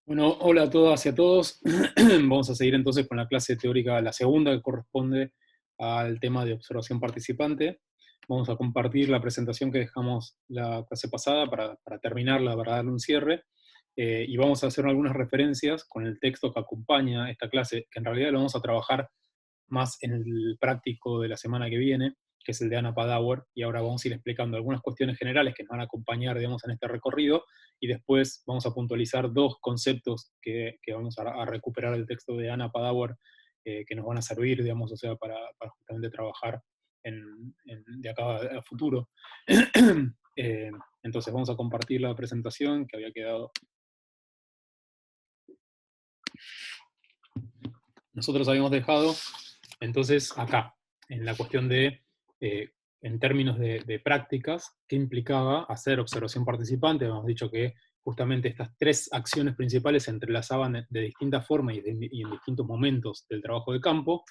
Bueno, hola a todas y a todos. Vamos a seguir entonces con la clase teórica, la segunda, que corresponde al tema de observación participante. Vamos a compartir la presentación que dejamos la clase pasada para terminarla, para darle un cierre. Y vamos a hacer algunas referencias con el texto que acompaña esta clase, que en realidad lo vamos a trabajar más en el práctico de la semana que viene, que es el de Anna Padauer, y ahora vamos a ir explicando algunas cuestiones generales que nos van a acompañar, digamos, en este recorrido, y después vamos a puntualizar dos conceptos que vamos a recuperar del texto de Anna Padauer, que nos van a servir, digamos, o sea, para justamente trabajar de acá a futuro. Entonces vamos a compartir la presentación que había quedado. Nosotros habíamos dejado, entonces, acá, en la cuestión de, en términos de prácticas, qué implicaba hacer observación participante. Hemos dicho que justamente estas tres acciones principales se entrelazaban de distintas formas y en distintos momentos del trabajo de campo.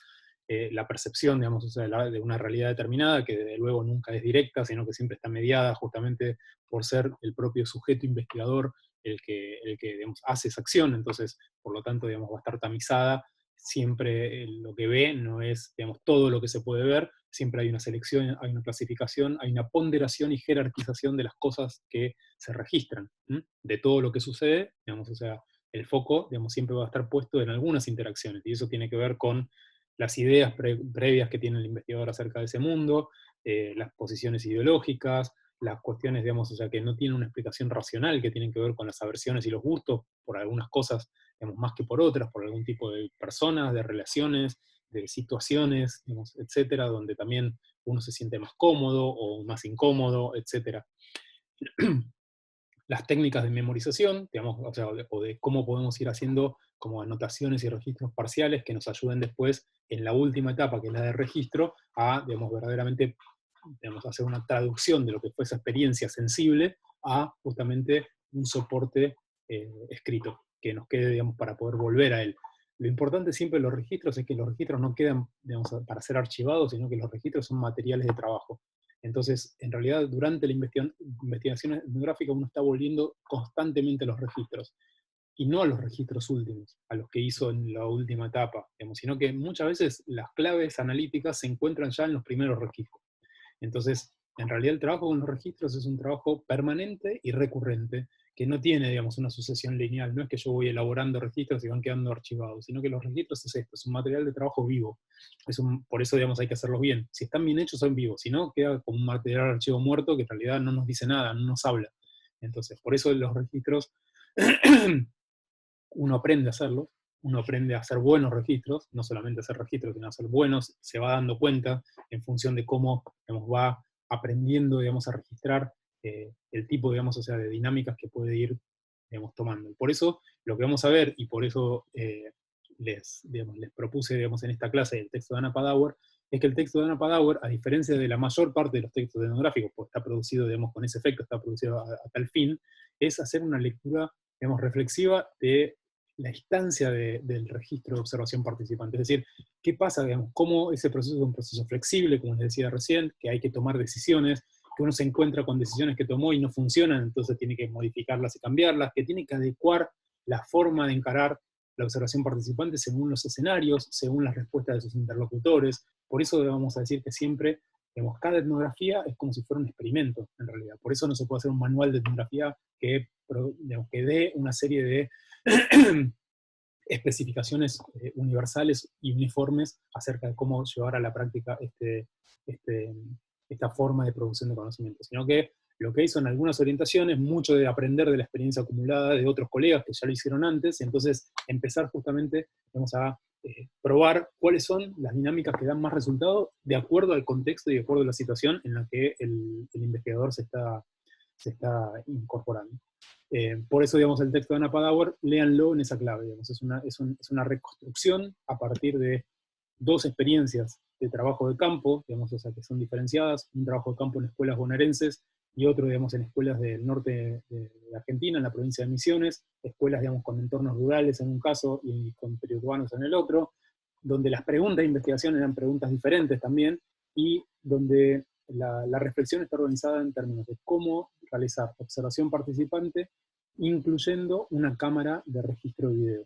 La percepción, digamos, o sea, de una realidad determinada, que desde luego nunca es directa, sino que siempre está mediada justamente por ser el propio sujeto investigador el que digamos, hace esa acción. Entonces, por lo tanto, digamos, va a estar tamizada. Siempre lo que ve no es, digamos, todo lo que se puede ver, siempre hay una selección, hay una clasificación, hay una ponderación y jerarquización de las cosas que se registran, de todo lo que sucede, digamos, o sea, el foco, digamos, siempre va a estar puesto en algunas interacciones, y eso tiene que ver con las ideas previas que tiene el investigador acerca de ese mundo, las posiciones ideológicas, las cuestiones, digamos, o sea, que no tienen una explicación racional, que tienen que ver con las aversiones y los gustos por algunas cosas, digamos, más que por otras, por algún tipo de personas, de relaciones, de situaciones, digamos, etcétera, donde también uno se siente más cómodo o más incómodo, etcétera. Las técnicas de memorización, digamos, o sea, o de cómo podemos ir haciendo como anotaciones y registros parciales que nos ayuden después, en la última etapa, que es la de registro, a, digamos, verdaderamente, digamos, hacer una traducción de lo que fue esa experiencia sensible a justamente un soporte escrito, que nos quede, digamos, para poder volver a él. Lo importante siempre de los registros es que los registros no quedan, digamos, para ser archivados, sino que los registros son materiales de trabajo. Entonces, en realidad, durante la investigación etnográfica uno está volviendo constantemente a los registros, y no a los registros últimos, a los que hizo en la última etapa, digamos, sino que muchas veces las claves analíticas se encuentran ya en los primeros registros. Entonces, en realidad el trabajo con los registros es un trabajo permanente y recurrente, que no tiene, digamos, una sucesión lineal. No es que yo voy elaborando registros y van quedando archivados, sino que los registros es esto, es un material de trabajo vivo. Por eso, digamos, hay que hacerlos bien. Si están bien hechos, son vivos. Si no, queda como un material de archivo muerto que en realidad no nos dice nada, no nos habla. Entonces, por eso los registros, uno aprende a hacerlos, uno aprende a hacer buenos registros, no solamente a hacer registros, sino a hacer buenos, se va dando cuenta en función de cómo, digamos, va aprendiendo, digamos, a registrar el tipo, digamos, o sea, de dinámicas que puede ir, digamos, tomando. Por eso, lo que vamos a ver, y por eso digamos, les propuse, digamos, en esta clase el texto de Anna Padauer, es que el texto de Anna Padauer, a diferencia de la mayor parte de los textos etnográficos, porque está producido, digamos, con ese efecto, está producido a tal fin, es hacer una lectura, digamos, reflexiva de la instancia del registro de observación participante. Es decir, ¿qué pasa, digamos, cómo ese proceso es un proceso flexible, como les decía recién, que hay que tomar decisiones, que uno se encuentra con decisiones que tomó y no funcionan, entonces tiene que modificarlas y cambiarlas, que tiene que adecuar la forma de encarar la observación participante según los escenarios, según las respuestas de sus interlocutores. Por eso vamos a decir que siempre, digamos, cada etnografía es como si fuera un experimento, en realidad. Por eso no se puede hacer un manual de etnografía digamos, que dé una serie de especificaciones universales y uniformes acerca de cómo llevar a la práctica esta forma de producción de conocimiento, sino que lo que hizo en algunas orientaciones, mucho de aprender de la experiencia acumulada de otros colegas que ya lo hicieron antes, y entonces empezar justamente, vamos a probar cuáles son las dinámicas que dan más resultado de acuerdo al contexto y de acuerdo a la situación en la que el investigador se está incorporando. Por eso, digamos, el texto de Anna Padauer, léanlo en esa clave, digamos, es una reconstrucción a partir de dos experiencias de trabajo de campo, digamos, o sea, que son diferenciadas, un trabajo de campo en escuelas bonaerenses y otro, digamos, en escuelas del norte de Argentina, en la provincia de Misiones, escuelas, digamos, con entornos rurales en un caso y con periurbanos en el otro, donde las preguntas de investigación eran preguntas diferentes también, y donde la reflexión está organizada en términos de cómo realizar observación participante incluyendo una cámara de registro de video.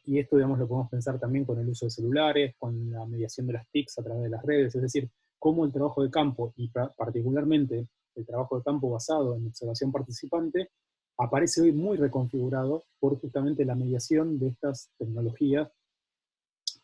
Y esto, digamos, lo podemos pensar también con el uso de celulares, con la mediación de las TICs a través de las redes, es decir, cómo el trabajo de campo, y particularmente el trabajo de campo basado en observación participante, aparece hoy muy reconfigurado por justamente la mediación de estas tecnologías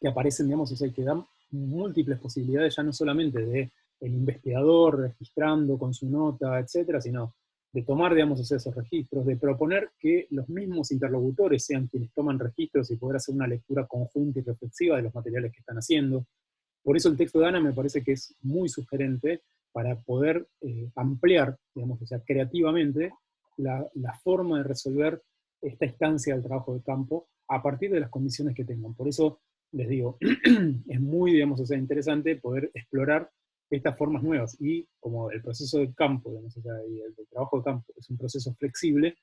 que aparecen, digamos, o sea, que dan múltiples posibilidades, ya no solamente de el investigador registrando con su nota, etcétera, sino de tomar, digamos, o sea, esos registros, de proponer que los mismos interlocutores sean quienes toman registros y poder hacer una lectura conjunta y reflexiva de los materiales que están haciendo. Por eso el texto de Ana me parece que es muy sugerente para poder ampliar, digamos, o sea, creativamente la forma de resolver esta instancia del trabajo de campo a partir de las condiciones que tengan. Por eso les digo, es muy, digamos, o sea, interesante poder explorar estas formas nuevas. Y como el proceso de campo, digamos, o sea, y el trabajo de campo es un proceso flexible,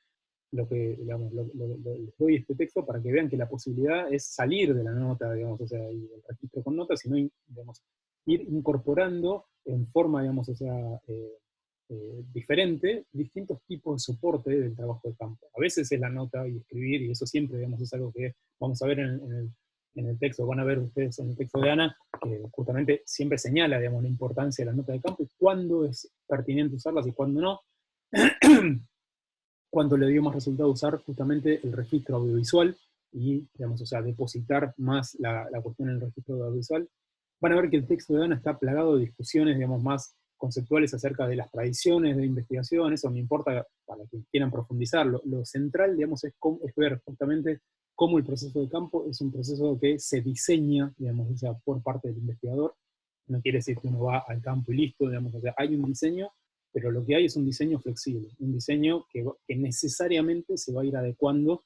lo que, digamos, les doy este texto para que vean que la posibilidad es salir de la nota, digamos, o sea, y del registro con notas, sino, digamos, ir incorporando en forma, digamos, o sea, diferente, distintos tipos de soporte del trabajo de campo. A veces es la nota y escribir, y eso siempre, digamos, es algo que vamos a ver en el texto, van a ver ustedes en el texto de Ana, que justamente siempre señala, digamos, la importancia de la nota de campo y cuándo es pertinente usarlas y cuándo no. Cuando le dio más resultado usar justamente el registro audiovisual y, digamos, o sea, depositar más la cuestión en el registro audiovisual. Van a ver que el texto de Ana está plagado de discusiones, digamos, más conceptuales acerca de las tradiciones de investigación, eso me importa para que quieran profundizar. Lo central, digamos, es ver justamente cómo el proceso de campo es un proceso que se diseña, digamos, o sea, por parte del investigador. No quiere decir que uno va al campo y listo, digamos, o sea, hay un diseño, pero lo que hay es un diseño flexible, un diseño que necesariamente se va a ir adecuando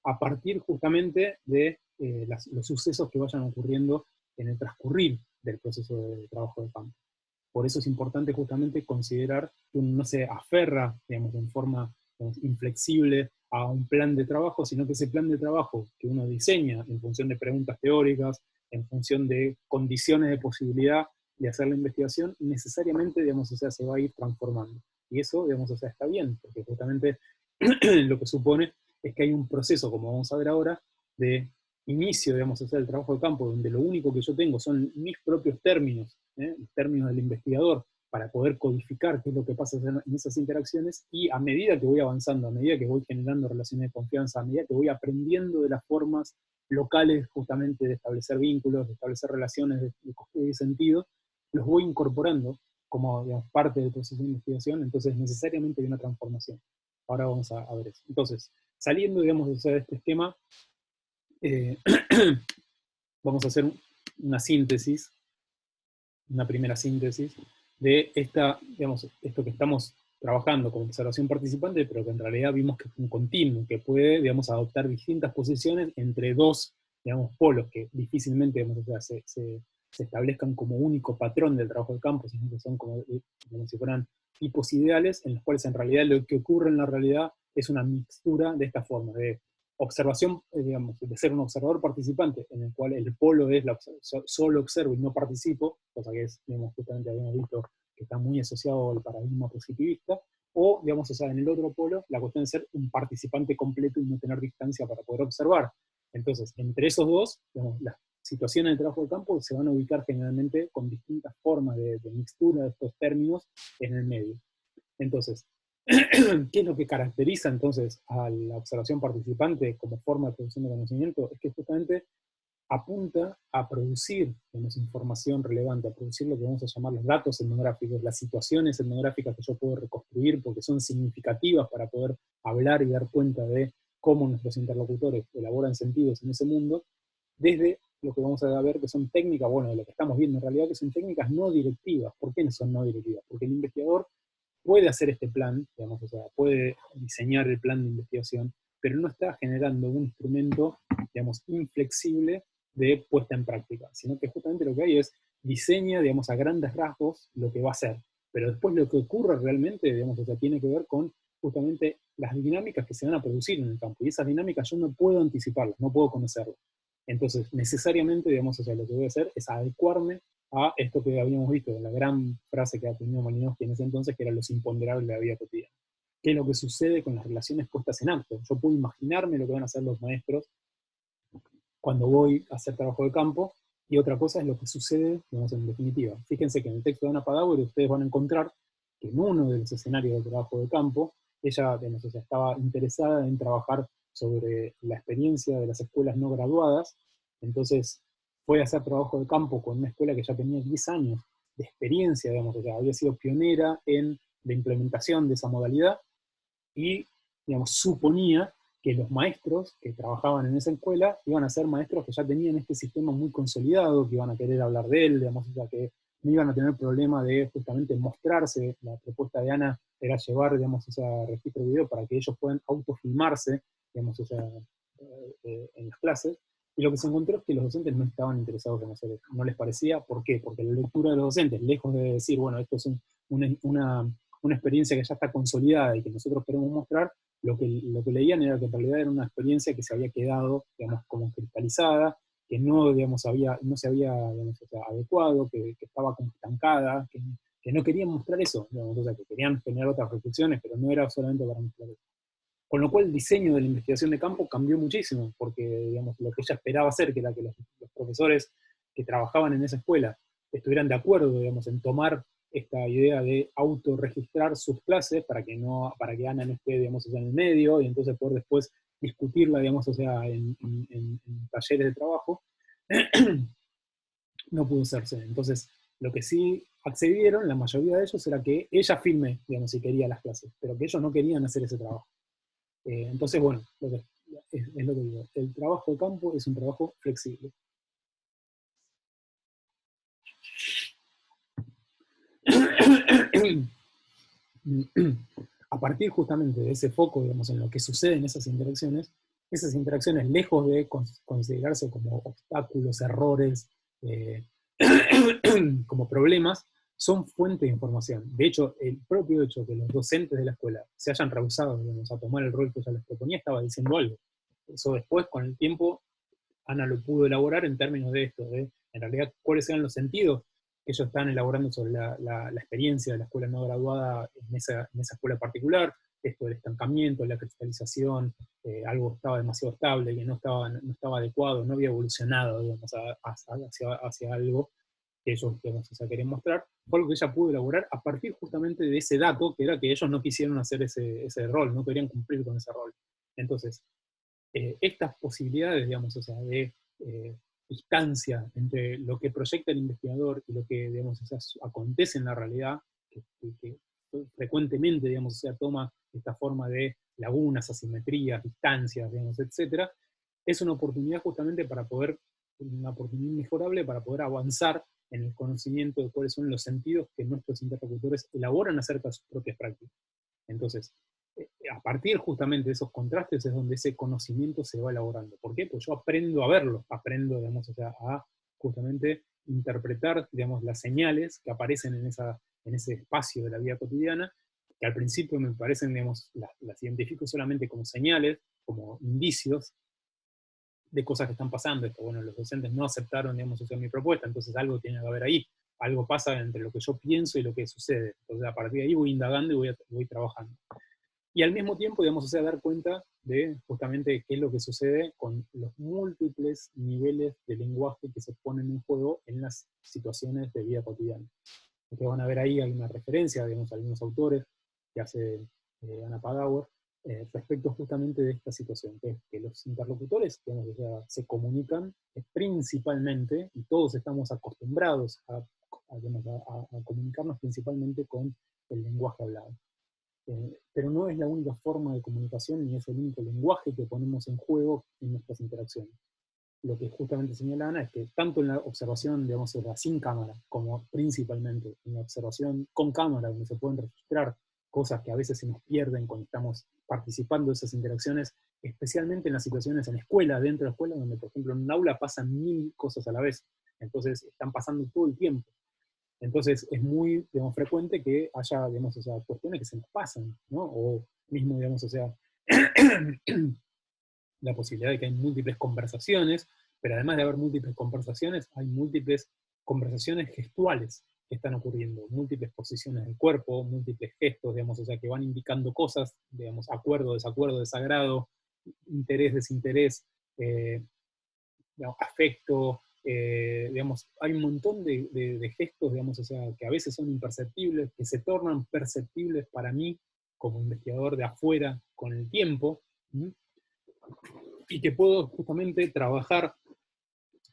a partir justamente de los sucesos que vayan ocurriendo en el transcurrir del proceso de trabajo de campo. Por eso es importante justamente considerar que uno no se aferra, digamos, en forma, digamos, inflexible a un plan de trabajo, sino que ese plan de trabajo que uno diseña en función de preguntas teóricas, en función de condiciones de posibilidad de hacer la investigación, necesariamente, digamos, o sea, se va a ir transformando. Y eso, digamos, o sea, está bien, porque justamente lo que supone es que hay un proceso, como vamos a ver ahora, de inicio, digamos, o sea, del trabajo de campo, donde lo único que yo tengo son mis propios términos, los términos del investigador, para poder codificar qué es lo que pasa en esas interacciones, y a medida que voy avanzando, a medida que voy generando relaciones de confianza, a medida que voy aprendiendo de las formas locales justamente de establecer vínculos, de establecer relaciones de sentido, los voy incorporando como, digamos, parte del proceso de investigación, entonces necesariamente hay una transformación. Ahora vamos a ver eso. Entonces, saliendo, digamos, de este esquema, eh, vamos a hacer una síntesis, una primera síntesis de digamos, esto que estamos trabajando con observación participante, pero que en realidad vimos que es un continuo, que puede, digamos, adoptar distintas posiciones entre dos, digamos, polos que difícilmente, digamos, o sea, se establezcan como único patrón del trabajo de campo, sino que son como si fueran tipos ideales, en los cuales en realidad lo que ocurre en la realidad es una mixtura de esta forma, de observación, digamos, de ser un observador participante, en el cual el polo es solo observo y no participo, cosa que es, digamos, justamente habíamos visto que está muy asociado al paradigma positivista, o, digamos, o sea, en el otro polo, la cuestión de ser un participante completo y no tener distancia para poder observar. Entonces, entre esos dos, digamos, las situaciones de trabajo de campo se van a ubicar generalmente con distintas formas de mixtura de estos términos en el medio. Entonces, ¿qué es lo que caracteriza entonces a la observación participante como forma de producción de conocimiento? Es que justamente apunta a producir, digamos, información relevante, a producir lo que vamos a llamar los datos etnográficos, las situaciones etnográficas que yo puedo reconstruir porque son significativas para poder hablar y dar cuenta de cómo nuestros interlocutores elaboran sentidos en ese mundo, desde lo que vamos a ver que son técnicas, bueno, de lo que estamos viendo en realidad, que son técnicas no directivas. ¿Por qué no son no directivas? Porque el investigador puede hacer este plan, digamos, o sea, puede diseñar el plan de investigación, pero no está generando un instrumento, digamos, inflexible de puesta en práctica, sino que justamente lo que hay es diseña, digamos, a grandes rasgos lo que va a hacer, pero después lo que ocurre realmente, digamos, o sea, tiene que ver con justamente las dinámicas que se van a producir en el campo, y esas dinámicas yo no puedo anticiparlas, no puedo conocerlas. Entonces, necesariamente, digamos, o sea, lo que voy a hacer es adecuarme a esto que habíamos visto, la gran frase que ha tenido Malinowski en ese entonces, que eran los imponderables de la vida cotidiana. qué es lo que sucede con las relaciones puestas en acto. Yo puedo imaginarme lo que van a hacer los maestros cuando voy a hacer trabajo de campo, y otra cosa es lo que sucede, digamos, en definitiva. Fíjense que en el texto de Ana Padawer ustedes van a encontrar que en uno de los escenarios de trabajo de campo, ella, digamos, o sea, estaba interesada en trabajar sobre la experiencia de las escuelas no graduadas, entonces fue a hacer trabajo de campo con una escuela que ya tenía 10 años de experiencia, digamos, o sea, había sido pionera en la implementación de esa modalidad, y, digamos, suponía que los maestros que trabajaban en esa escuela iban a ser maestros que ya tenían este sistema muy consolidado, que iban a querer hablar de él, digamos, o sea, que no iban a tener problema de justamente mostrarse. La propuesta de Ana era llevar, digamos, ese registro de video para que ellos puedan autofilmarse, digamos, o sea, en las clases. Y lo que se encontró es que los docentes no estaban interesados en hacer eso, no les parecía. ¿Por qué? Porque la lectura de los docentes, lejos de decir, bueno, esto es una experiencia que ya está consolidada y que nosotros queremos mostrar, lo que leían era que en realidad era una experiencia que se había quedado, digamos, como cristalizada, que no, digamos, no se había, digamos, o sea, adecuado, que estaba como estancada, que no querían mostrar eso, digamos, o sea, que querían generar otras reflexiones, pero no era solamente para mostrar eso. Con lo cual el diseño de la investigación de campo cambió muchísimo, porque, digamos, lo que ella esperaba hacer, que era que los profesores que trabajaban en esa escuela estuvieran de acuerdo, digamos, en tomar esta idea de autorregistrar sus clases para que Ana no esté, digamos, en el medio, y entonces poder después discutirla, digamos, o sea, en talleres de trabajo, no pudo hacerse. Entonces, lo que sí accedieron, la mayoría de ellos, era que ella filme, digamos, si quería las clases, pero que ellos no querían hacer ese trabajo. Entonces, bueno, es lo que digo. El trabajo de campo es un trabajo flexible. A partir justamente de ese foco, digamos, en lo que sucede en esas interacciones, lejos de considerarse como obstáculos, errores, eh, como problemas, son fuente de información. De hecho, el propio hecho que los docentes de la escuela se hayan rehusado, digamos, a tomar el rol que ella les proponía, estaba diciendo algo. Eso después, con el tiempo, Ana lo pudo elaborar en términos de esto, de en realidad cuáles eran los sentidos que ellos están elaborando sobre la experiencia de la escuela no graduada en esa escuela particular, esto del estancamiento, la cristalización, algo estaba demasiado estable, que no estaba adecuado, no había evolucionado, digamos, hacia algo que ellos, digamos, o sea, querían mostrar, fue algo que ella pudo elaborar a partir justamente de ese dato, que era que ellos no quisieron hacer ese rol, no querían cumplir con ese rol. Entonces, estas posibilidades, digamos, o sea, de distancia entre lo que proyecta el investigador y lo que, digamos, o sea, acontece en la realidad, que frecuentemente, digamos, o sea, toma esta forma de lagunas, asimetrías, distancias, digamos, etcétera, es una oportunidad justamente una oportunidad mejorable para poder avanzar en el conocimiento de cuáles son los sentidos que nuestros interlocutores elaboran acerca de sus propias prácticas. Entonces, a partir justamente de esos contrastes es donde ese conocimiento se va elaborando. ¿Por qué? Pues yo aprendo a verlo, aprendo, digamos, o sea, a justamente interpretar, digamos, las señales que aparecen en ese espacio de la vida cotidiana, que al principio me parecen, digamos, las identifico solamente como señales, como indicios de cosas que están pasando. Esto, bueno, los docentes no aceptaron, digamos, o sea, mi propuesta, entonces algo tiene que haber ahí. Algo pasa entre lo que yo pienso y lo que sucede. Entonces, a partir de ahí voy indagando y voy trabajando. Y al mismo tiempo, digamos, o sea, dar cuenta de justamente qué es lo que sucede con los múltiples niveles de lenguaje que se ponen en juego en las situaciones de vida cotidiana. Ustedes van a ver ahí, hay una referencia, digamos, a algunos autores que hace Ana Padawer, respecto justamente de esta situación, que es que los interlocutores, digamos, o sea, se comunican principalmente, y todos estamos acostumbrados a comunicarnos principalmente con el lenguaje hablado. Pero no es la única forma de comunicación ni es el único lenguaje que ponemos en juego en nuestras interacciones. Lo que justamente señala Ana es que tanto en la observación, digamos, sin cámara, como principalmente en la observación con cámara, donde se pueden registrar cosas que a veces se nos pierden cuando estamos participando de esas interacciones, especialmente en las situaciones en escuela, dentro de la escuela, donde, por ejemplo, en un aula pasan 1000 cosas a la vez. Entonces, están pasando todo el tiempo. Entonces es muy, digamos, frecuente que haya, digamos, o sea, cuestiones que se nos pasan, ¿no? O mismo, digamos, o sea, la posibilidad de que hay múltiples conversaciones, pero además de haber múltiples conversaciones, hay múltiples conversaciones gestuales. que están ocurriendo, múltiples posiciones del cuerpo, múltiples gestos, digamos, o sea, que van indicando cosas, digamos, acuerdo, desacuerdo, desagrado, interés, desinterés, digamos, afecto, digamos, hay un montón de gestos, digamos, o sea, que a veces son imperceptibles, que se tornan perceptibles para mí como investigador de afuera con el tiempo, ¿sí? Y que puedo justamente trabajar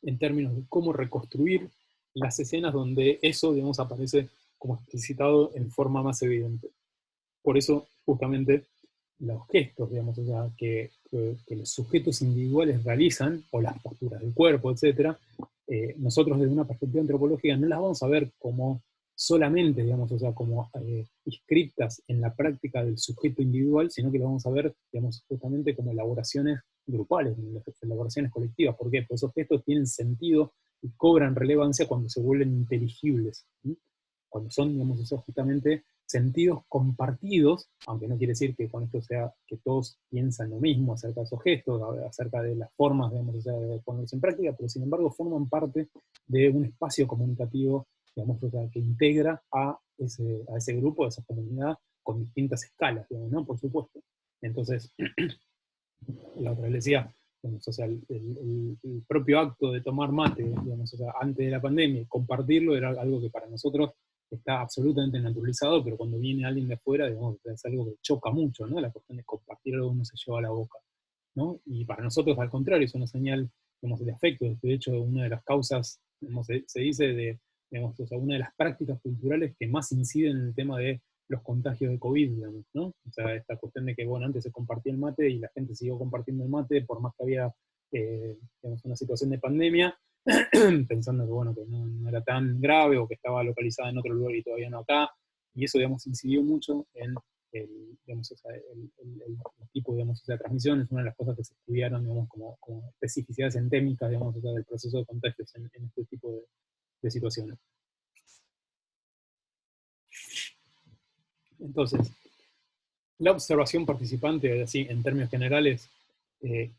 en términos de cómo reconstruir las escenas donde eso, digamos, aparece como explicitado en forma más evidente. Por eso, justamente, los gestos, digamos, o sea, que los sujetos individuales realizan, o las posturas del cuerpo, etc., nosotros desde una perspectiva antropológica no las vamos a ver como solamente, digamos, o sea, como inscriptas en la práctica del sujeto individual, sino que lo vamos a ver, digamos, justamente como elaboraciones grupales, elaboraciones colectivas. ¿Por qué? Porque esos gestos tienen sentido y cobran relevancia cuando se vuelven inteligibles, ¿sí? Cuando son, digamos, o sea, justamente sentidos compartidos, aunque no quiere decir que con esto sea que todos piensan lo mismo acerca de esos gestos, acerca de las formas, digamos, o sea, de ponerlos en práctica, pero sin embargo forman parte de un espacio comunicativo, digamos, o sea, que integra a ese grupo, a esa comunidad, con distintas escalas, digamos, ¿no? Por supuesto. Entonces, la otra les decía, digamos, o sea, el propio acto de tomar mate, digamos, o sea, antes de la pandemia, compartirlo era algo que para nosotros está absolutamente naturalizado, pero cuando viene alguien de afuera, digamos, es algo que choca mucho, ¿no? La cuestión de compartir algo que uno se lleva a la boca, ¿no? Y para nosotros, al contrario, es una señal, digamos, de afecto. De hecho, una de las causas, digamos, se dice de, digamos, o sea, una de las prácticas culturales que más inciden en el tema de los contagios de COVID, digamos, ¿no? O sea, esta cuestión de que, bueno, antes se compartía el mate y la gente siguió compartiendo el mate por más que había, digamos, una situación de pandemia, pensando que, bueno, que no era tan grave o que estaba localizada en otro lugar y todavía no acá, y eso, digamos, incidió mucho en digamos, o sea, el tipo, digamos, o sea, de transmisión. Es una de las cosas que se estudiaron, digamos, como especificidades endémicas, digamos, o sea, del proceso de contagios en este tipo de situaciones. Entonces, la observación participante, así, en términos generales, eh,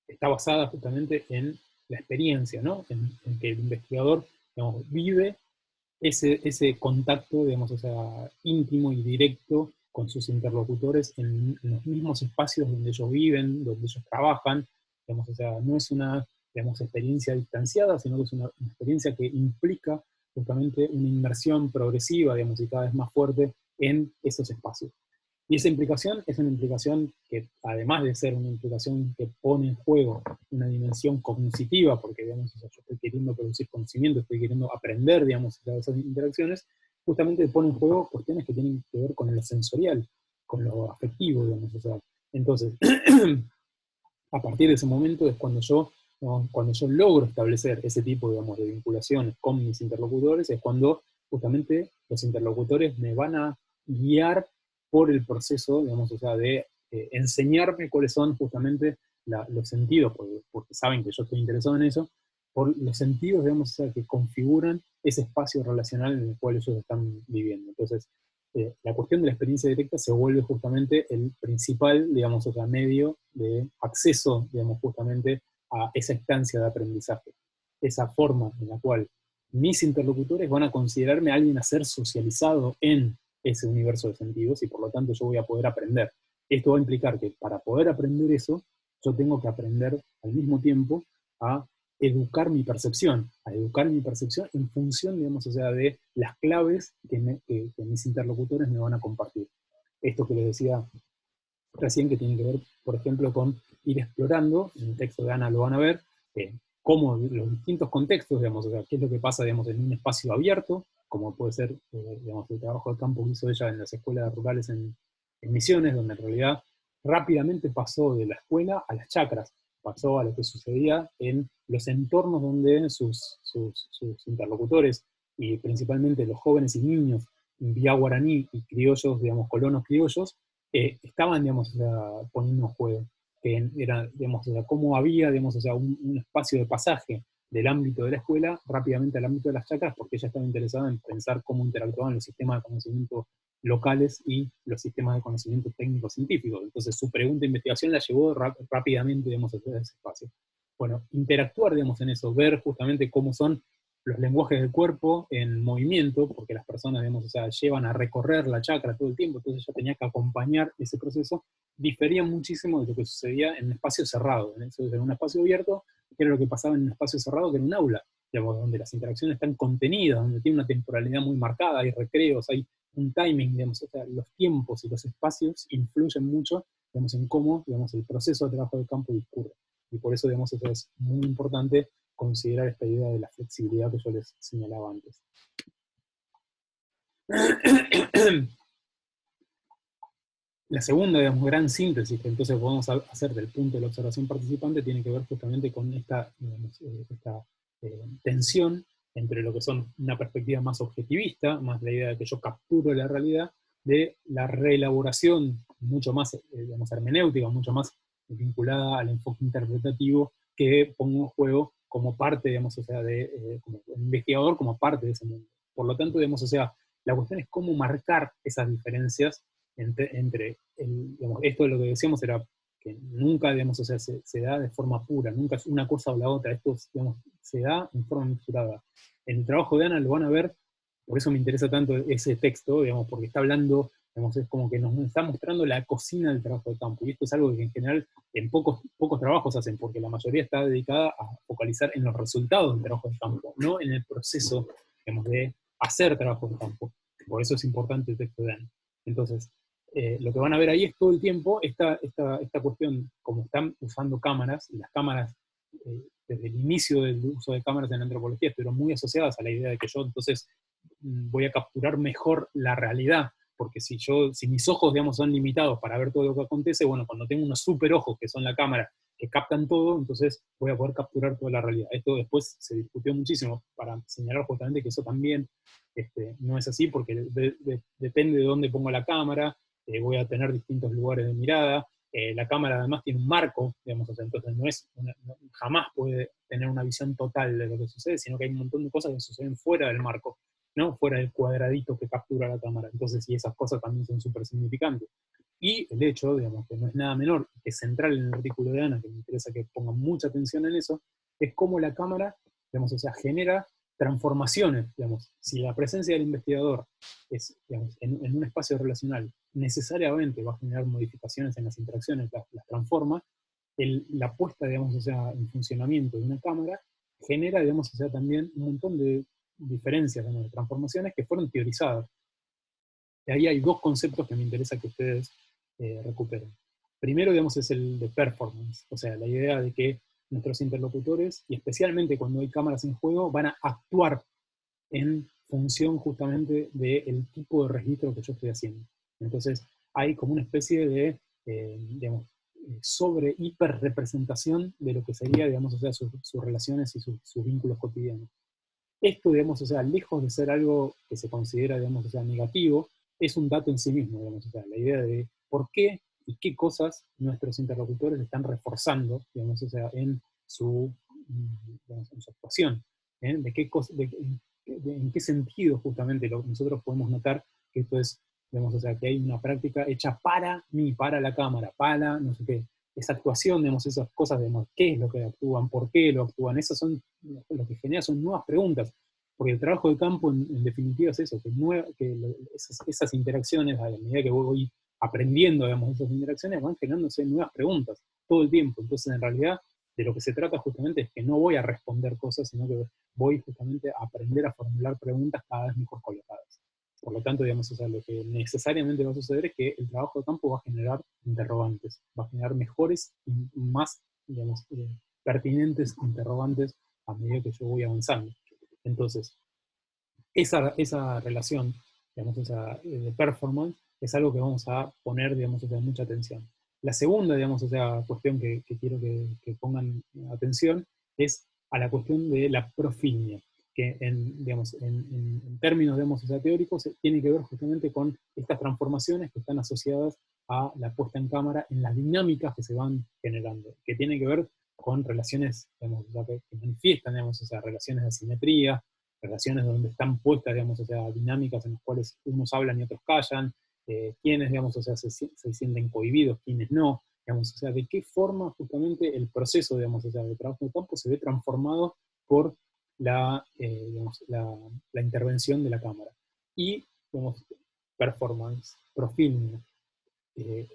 está basada justamente en la experiencia, ¿no? En que el investigador, digamos, vive ese contacto, digamos, o sea, íntimo y directo con sus interlocutores en los mismos espacios donde ellos viven, donde ellos trabajan, digamos, o sea, no es una, digamos, experiencia distanciada, sino que es una experiencia que implica justamente una inmersión progresiva, digamos, y cada vez más fuerte en esos espacios. Y esa implicación es una implicación que, además de ser una implicación que pone en juego una dimensión cognitiva, porque, digamos, o sea, yo estoy queriendo producir conocimiento, estoy queriendo aprender, digamos, de esas interacciones, justamente pone en juego cuestiones que tienen que ver con lo sensorial, con lo afectivo, digamos, o sea. Entonces, a partir de ese momento es cuando yo, ¿no? Cuando yo logro establecer ese tipo, digamos, de vinculaciones con mis interlocutores, es cuando justamente los interlocutores me van a guiar por el proceso, digamos, o sea, de enseñarme cuáles son justamente los sentidos, porque saben que yo estoy interesado en eso, por los sentidos, digamos, o sea, que configuran ese espacio relacional en el cual ellos están viviendo. Entonces, la cuestión de la experiencia directa se vuelve justamente el principal, digamos, o sea, medio de acceso, digamos, justamente a esa instancia de aprendizaje. Esa forma en la cual mis interlocutores van a considerarme a alguien a ser socializado en ese universo de sentidos y por lo tanto yo voy a poder aprender. Esto va a implicar que para poder aprender eso, yo tengo que aprender al mismo tiempo a a educar mi percepción en función, digamos, o sea, de las claves que mis interlocutores me van a compartir. Esto que les decía recién, que tiene que ver, por ejemplo, con ir explorando, en el texto de Ana lo van a ver, cómo los distintos contextos, digamos, o sea, qué es lo que pasa, digamos, en un espacio abierto, como puede ser, digamos, el trabajo de campo que hizo ella en las escuelas rurales en Misiones, donde en realidad rápidamente pasó de la escuela a las chacras, pasó a lo que sucedía en los entornos donde sus interlocutores, y principalmente los jóvenes y niños vía guaraní y criollos, digamos, colonos criollos, estaban, digamos, o sea, poniendo en juego, que era, digamos, o sea, cómo había, digamos, o sea, un espacio de pasaje del ámbito de la escuela rápidamente al ámbito de las chacras, porque ella estaba interesada en pensar cómo interactuaban los sistemas de conocimiento locales y los sistemas de conocimiento técnico-científico. Entonces su pregunta de investigación la llevó rápidamente, digamos, a ese espacio. Bueno, interactuar, digamos, en eso, ver justamente cómo son los lenguajes del cuerpo en movimiento, porque las personas, digamos, o sea, llevan a recorrer la chakra todo el tiempo, entonces yo tenía que acompañar ese proceso, difería muchísimo de lo que sucedía en un espacio cerrado, en un espacio abierto, que era lo que pasaba en un espacio cerrado, que era un aula, digamos, donde las interacciones están contenidas, donde tiene una temporalidad muy marcada, hay recreos, hay un timing, digamos, o sea, los tiempos y los espacios influyen mucho, digamos, en cómo, digamos, el proceso de trabajo de campo discurre. Y por eso, digamos, eso es muy importante considerar esta idea de la flexibilidad que yo les señalaba antes. La segunda, digamos, gran síntesis que entonces podemos hacer del punto de la observación participante tiene que ver justamente con esta, digamos, esta tensión entre lo que son una perspectiva más objetivista, más la idea de que yo capturo la realidad, de la reelaboración mucho más, digamos, hermenéutica, mucho más vinculada al enfoque interpretativo que pongo en juego como parte, digamos, o sea, como investigador, como parte de ese mundo. Por lo tanto, digamos, o sea, la cuestión es cómo marcar esas diferencias entre digamos, esto de lo que decíamos era que nunca, digamos, o sea, se da de forma pura, nunca es una cosa o la otra, esto, digamos, se da en forma mixturada. En el trabajo de Ana lo van a ver, por eso me interesa tanto ese texto, digamos, porque está hablando, digamos, es como que nos está mostrando la cocina del trabajo de campo, y esto es algo que en general en pocos trabajos hacen, porque la mayoría está dedicada a focalizar en los resultados del trabajo de campo, no en el proceso, digamos, de hacer trabajo de campo. Por eso es importante el texto de Ana. Entonces, lo que van a ver ahí es todo el tiempo esta cuestión, como están usando cámaras, y las cámaras, desde el inicio del uso de cámaras en la antropología, estuvieron muy asociadas a la idea de que yo entonces voy a capturar mejor la realidad, porque si mis ojos, digamos, son limitados para ver todo lo que acontece, bueno, cuando tengo unos super ojos que son la cámara, que captan todo, entonces voy a poder capturar toda la realidad. Esto después se discutió muchísimo para señalar justamente que eso también no es así, porque depende de dónde pongo la cámara, voy a tener distintos lugares de mirada, la cámara además tiene un marco, digamos, o sea, entonces jamás puede tener una visión total de lo que sucede, sino que hay un montón de cosas que suceden fuera del marco, ¿no? Fuera del cuadradito que captura la cámara. Entonces, y esas cosas también son súper significantes. Y el hecho, digamos, que no es nada menor, que es central en el artículo de Ana, que me interesa que pongan mucha atención en eso, es cómo la cámara, digamos, o sea, genera transformaciones, digamos. Si la presencia del investigador es, digamos, en un espacio relacional, necesariamente va a generar modificaciones en las interacciones, las transforma, la puesta, digamos, o sea, en funcionamiento de una cámara genera, digamos, o sea, también un montón de diferencias, digamos, de transformaciones que fueron teorizadas. Y ahí hay dos conceptos que me interesa que ustedes recuperen. Primero, digamos, es el de performance, o sea, la idea de que nuestros interlocutores, y especialmente cuando hay cámaras en juego, van a actuar en función justamente del tipo de registro que yo estoy haciendo. Entonces, hay como una especie de, digamos, sobre hiperrepresentación de lo que sería, digamos, o sea, sus relaciones y sus vínculos cotidianos. Esto, digamos, o sea, lejos de ser algo que se considera, digamos, o sea, negativo, es un dato en sí mismo, digamos, o sea, la idea de por qué y qué cosas nuestros interlocutores están reforzando, digamos, o sea, digamos, en su actuación, ¿eh? En qué sentido justamente nosotros podemos notar que esto es, digamos, o sea, que hay una práctica hecha para mí, para la cámara, para no sé qué, esa actuación, digamos, esas cosas, digamos, qué es lo que actúan, por qué lo actúan, esas son, lo que genera son nuevas preguntas, porque el trabajo de campo en definitiva es eso, que esas interacciones, a medida que voy aprendiendo, digamos, esas interacciones, van generándose nuevas preguntas todo el tiempo. Entonces, en realidad, de lo que se trata justamente es que no voy a responder cosas, sino que voy justamente a aprender a formular preguntas cada vez mejor colocadas. Por lo tanto, digamos, o sea, lo que necesariamente va a suceder es que el trabajo de campo va a generar interrogantes, va a generar mejores y más, digamos, pertinentes interrogantes a medida que yo voy avanzando. Entonces, esa relación, digamos, de performance, es algo que vamos a poner, digamos, o sea, mucha atención. La segunda, digamos, o sea, cuestión que quiero que pongan atención es a la cuestión de la profilia, que digamos, en términos, digamos, o sea, teóricos, tiene que ver justamente con estas transformaciones que están asociadas a la puesta en cámara en las dinámicas que se van generando, que tiene que ver con relaciones, digamos, que manifiestan, digamos, o sea, relaciones de asimetría, relaciones donde están puestas, digamos, o sea, dinámicas en las cuales unos hablan y otros callan, quienes, digamos, o sea, se sienten cohibidos, quienes no, digamos, o sea, de qué forma justamente el proceso, digamos, o sea, de trabajo de campo se ve transformado por digamos, la intervención de la cámara. Y, digamos, performance, profilm.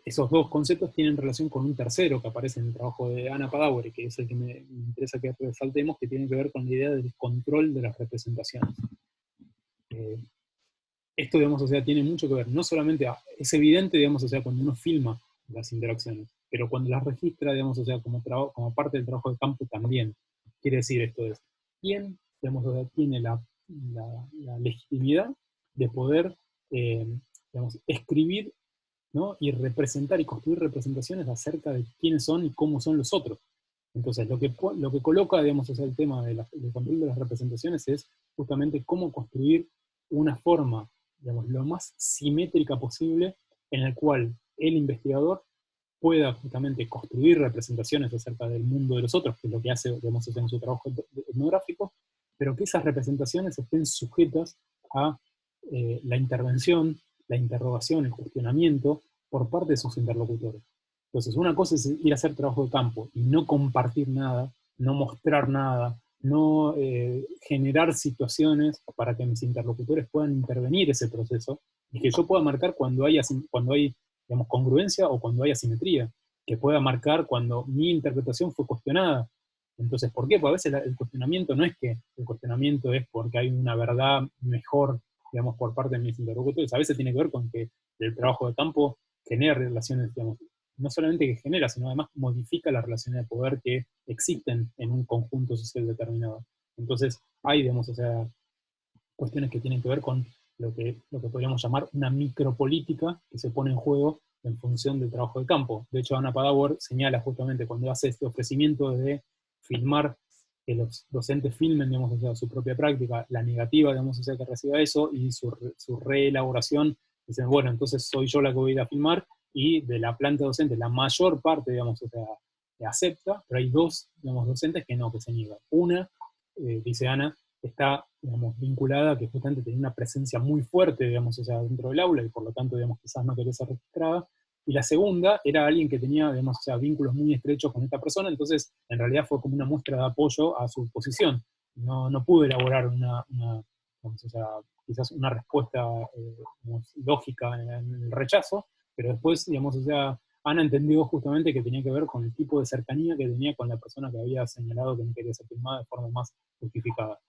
Esos dos conceptos tienen relación con un tercero que aparece en el trabajo de Anna Padauer, que es el que me interesa que resaltemos, que tiene que ver con la idea del control de las representaciones. Esto, digamos, o sea, tiene mucho que ver, no solamente, es evidente, digamos, o sea, cuando uno filma las interacciones, pero cuando las registra, digamos, o sea, como parte del trabajo de campo también. Quiere decir esto es, ¿quién, digamos, o sea, tiene la legitimidad de poder, digamos, escribir, ¿no? Y representar y construir representaciones acerca de quiénes son y cómo son los otros? Entonces, lo que coloca, digamos, o sea, el tema del control de las representaciones es justamente cómo construir una forma, digamos, lo más simétrica posible, en el cual el investigador pueda justamente construir representaciones acerca del mundo de los otros, que es lo que hace, digamos, en su trabajo etnográfico, pero que esas representaciones estén sujetas a la intervención, la interrogación, el cuestionamiento por parte de sus interlocutores. Entonces, una cosa es ir a hacer trabajo de campo y no compartir nada, no mostrar nada, no generar situaciones para que mis interlocutores puedan intervenir ese proceso y que yo pueda marcar cuando hay, digamos, congruencia o cuando hay asimetría, que pueda marcar cuando mi interpretación fue cuestionada. Entonces, ¿por qué? Porque a veces el cuestionamiento no es que el cuestionamiento es porque hay una verdad mejor, digamos, por parte de mis interlocutores. A veces tiene que ver con que el trabajo de campo genera relaciones, digamos, no solamente que genera, sino además modifica las relaciones de poder que existen en un conjunto social determinado. Entonces, hay, digamos, o sea, cuestiones que tienen que ver con lo que podríamos llamar una micropolítica que se pone en juego en función del trabajo de campo. De hecho, Anna Padauer señala justamente cuando hace este ofrecimiento de filmar, que los docentes filmen, digamos, o sea, su propia práctica, la negativa, digamos, o sea, que reciba eso, y su reelaboración, dicen, bueno, entonces soy yo la que voy a ir a filmar, y de la planta docente, la mayor parte, digamos, o sea, acepta, pero hay dos, digamos, docentes que no, que se niegan. Una, dice Ana, está, digamos, vinculada a que justamente tenía una presencia muy fuerte, digamos, o sea, dentro del aula, y por lo tanto, digamos, quizás no quería ser registrada. Y la segunda era alguien que tenía, digamos, o sea, vínculos muy estrechos con esta persona, entonces en realidad fue como una muestra de apoyo a su posición. No pudo elaborar digamos, o sea, quizás una respuesta digamos, lógica en el rechazo, pero después, digamos, o sea, Ana entendió justamente que tenía que ver con el tipo de cercanía que tenía con la persona que había señalado que no quería ser filmada de forma más justificada.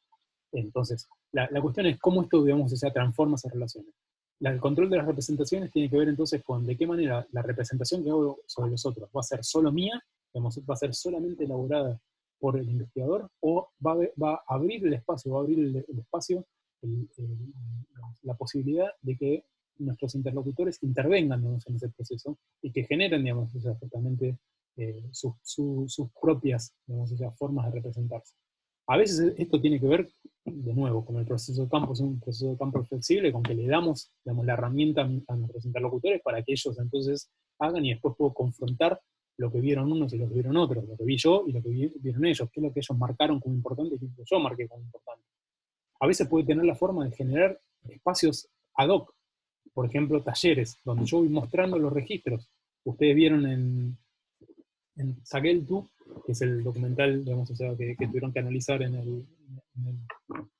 Entonces, la cuestión es cómo esto, digamos, o sea, transforma esas relaciones. El control de las representaciones tiene que ver entonces con de qué manera la representación que hago sobre los otros va a ser solo mía, digamos, va a ser solamente elaborada por el investigador, o va a abrir el espacio, va a abrir el espacio, la posibilidad de que nuestros interlocutores intervengan, digamos, en ese proceso y que generen, digamos, o sea, justamente sus propias, digamos, o sea, formas de representarse. A veces esto tiene que ver, de nuevo, con el proceso de campo, es un proceso de campo flexible, con que le damos, digamos, la herramienta a nuestros interlocutores para que ellos entonces hagan, y después puedo confrontar lo que vieron unos y lo que vieron otros, lo que vi yo y lo que vieron ellos, qué es lo que ellos marcaron como importante y qué es lo que yo marqué como importante. A veces puede tener la forma de generar espacios ad hoc, por ejemplo, talleres, donde yo voy mostrando los registros. Ustedes vieron en Saquel Tú, que es el documental, digamos, o sea, que tuvieron que analizar en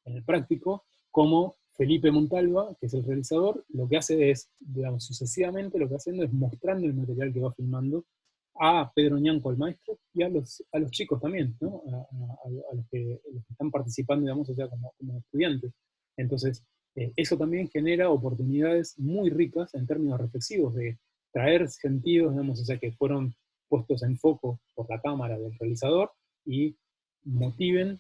el práctico, como Felipe Montalva, que es el realizador, lo que hace es, digamos, sucesivamente lo que haciendo es mostrando el material que va filmando a Pedro Ñanco, el maestro, y a los chicos también, ¿no? A los que están participando, digamos, o sea, como estudiantes. Entonces, eso también genera oportunidades muy ricas en términos reflexivos de traer sentidos, digamos, o sea, que fueron puestos en foco por la cámara del realizador y motiven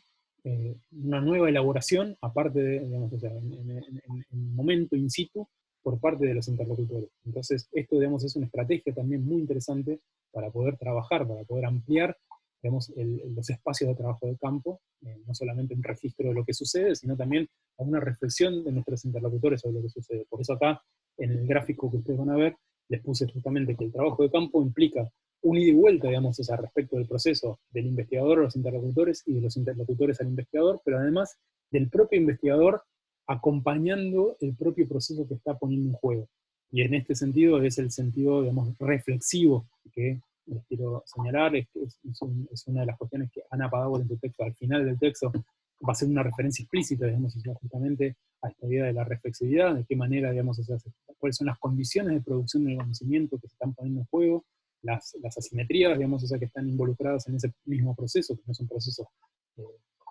una nueva elaboración, aparte de, digamos, o sea, en momento in situ, por parte de los interlocutores. Entonces, esto, digamos, es una estrategia también muy interesante para poder trabajar, para poder ampliar, digamos, los espacios de trabajo de campo, no solamente un registro de lo que sucede, sino también a una reflexión de nuestros interlocutores sobre lo que sucede. Por eso acá, en el gráfico que ustedes van a ver, les puse justamente que el trabajo de campo implica un ida y vuelta, digamos, o sea, respecto del proceso del investigador a los interlocutores y de los interlocutores al investigador, pero además del propio investigador acompañando el propio proceso que está poniendo en juego. Y en este sentido es el sentido, digamos, reflexivo que les quiero señalar. Es una de las cuestiones que Ana Padauer en su texto, al final del texto, va a ser una referencia explícita, digamos, o sea, justamente a esta idea de la reflexividad, de qué manera, digamos, o sea, cuáles son las condiciones de producción del conocimiento que se están poniendo en juego, las asimetrías, digamos, o sea, que están involucradas en ese mismo proceso, que no es un proceso eh,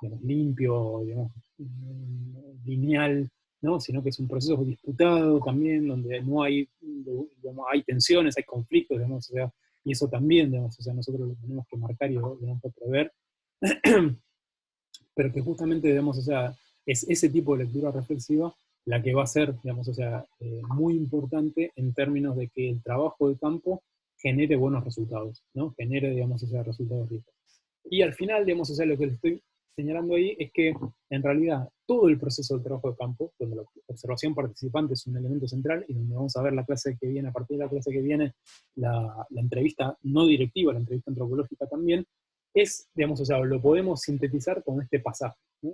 digamos, limpio, digamos, lineal, ¿no? Sino que es un proceso disputado también, donde no hay, digamos, hay tensiones, hay conflictos, digamos, o sea, y eso también, digamos, o sea, nosotros lo tenemos que marcar y lo tenemos que prever, pero que justamente, digamos, o sea, es ese tipo de lectura reflexiva la que va a ser, digamos, o sea, muy importante en términos de que el trabajo de campo genere buenos resultados, ¿no? Genere, digamos, o sea, resultados ricos. Y al final, digamos, o sea, lo que les estoy señalando ahí es que en realidad todo el proceso del trabajo de campo, donde la observación participante es un elemento central y donde vamos a ver la clase que viene, a partir de la clase que viene, la entrevista no directiva, la entrevista antropológica también, es, digamos, o sea, lo podemos sintetizar con este pasaje, ¿no?